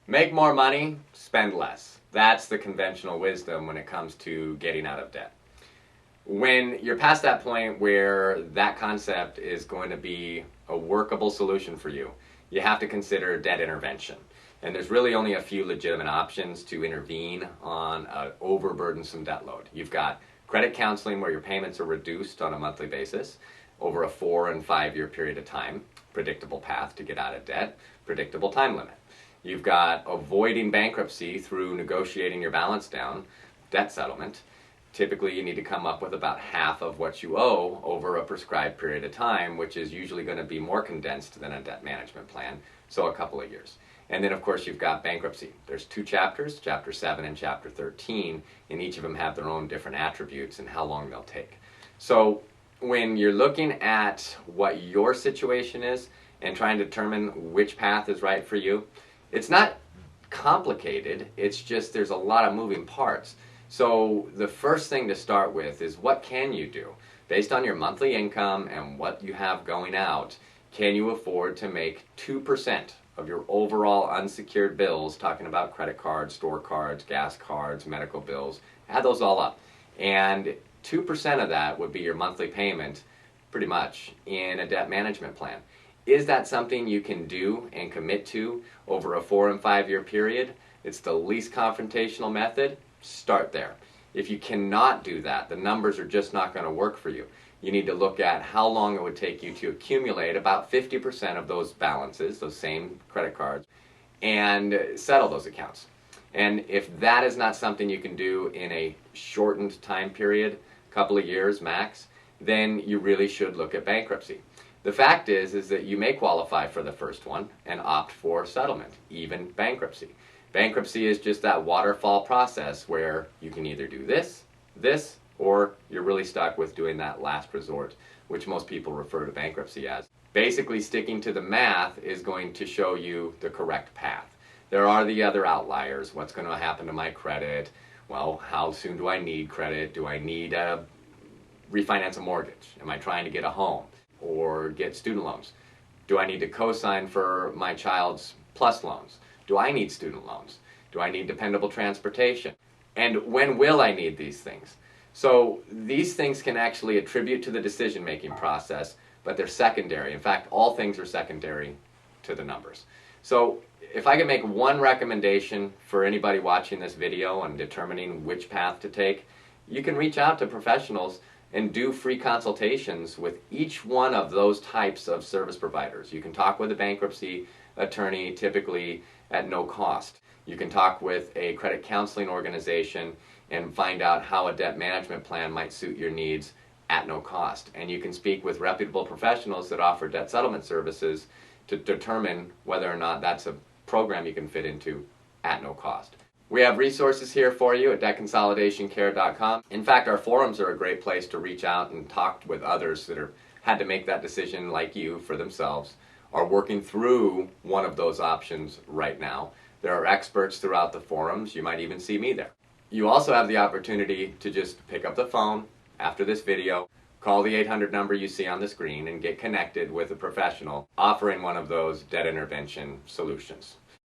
Make more money, spend less. That's the conventional wisdom when it comes to getting out of debt. When you're past that point where that concept is going to be a workable solution for you, you have to consider debt intervention. And there's really only a few legitimate options to intervene on an overburdensome debt load. You've got credit counseling, where your payments are reduced on a monthly basis over a 4 and 5 year period of time, predictable path to get out of debt, predictable time limit. You've got avoiding bankruptcy through negotiating your balance down, debt settlement. Typically, you need to come up with about half of what you owe over a prescribed period of time, which is usually going to be more condensed than a debt management plan, so a couple of years. And then, of course, you've got bankruptcy. There's 2 chapters, Chapter 7 and Chapter 13, and each of them have their own different attributes and how long they'll take. So when you're looking at what your situation is and trying to determine which path is right for you, it's not complicated, it's just there's a lot of moving parts. So the first thing to start with is, what can you do? Based on your monthly income and what you have going out, can you afford to make 2% of your overall unsecured bills, talking about credit cards, store cards, gas cards, medical bills, add those all up. And 2% of that would be your monthly payment, pretty much, in a debt management plan. Is that something you can do and commit to over a 4 and 5 year period? It's the least confrontational method. Start there. If you cannot do that, the numbers are just not going to work for you. You need to look at how long it would take you to accumulate about 50% of those balances, those same credit cards, and settle those accounts. And if that is not something you can do in a shortened time period, a couple of years max, then you really should look at bankruptcy. The fact is that you may qualify for the first one and opt for settlement, even bankruptcy. Bankruptcy is just that waterfall process where you can either do this, or you're really stuck with doing that last resort, which most people refer to bankruptcy as. Basically, sticking to the math is going to show you the correct path. There are the other outliers. What's going to happen to my credit? Well, how soon do I need credit? Do I need to refinance a mortgage? Am I trying to get a home or get student loans? Do I need to co-sign for my child's PLUS loans? Do I need student loans? Do I need dependable transportation? And when will I need these things? So these things can actually attribute to the decision-making process, but they're secondary. In fact, all things are secondary to the numbers. So if I could make one recommendation for anybody watching this video and determining which path to take, you can reach out to professionals and do free consultations with each one of those types of service providers. You can talk with a bankruptcy attorney, typically at no cost. You can talk with a credit counseling organization and find out how a debt management plan might suit your needs at no cost. And you can speak with reputable professionals that offer debt settlement services to determine whether or not that's a program you can fit into at no cost. We have resources here for you at debtconsolidationcare.com. In fact, our forums are a great place to reach out and talk with others that have had to make that decision like you for themselves, are working through one of those options right now. There are experts throughout the forums. You might even see me there. You also have the opportunity to just pick up the phone after this video, call the 800 number you see on the screen, and get connected with a professional offering one of those debt intervention solutions.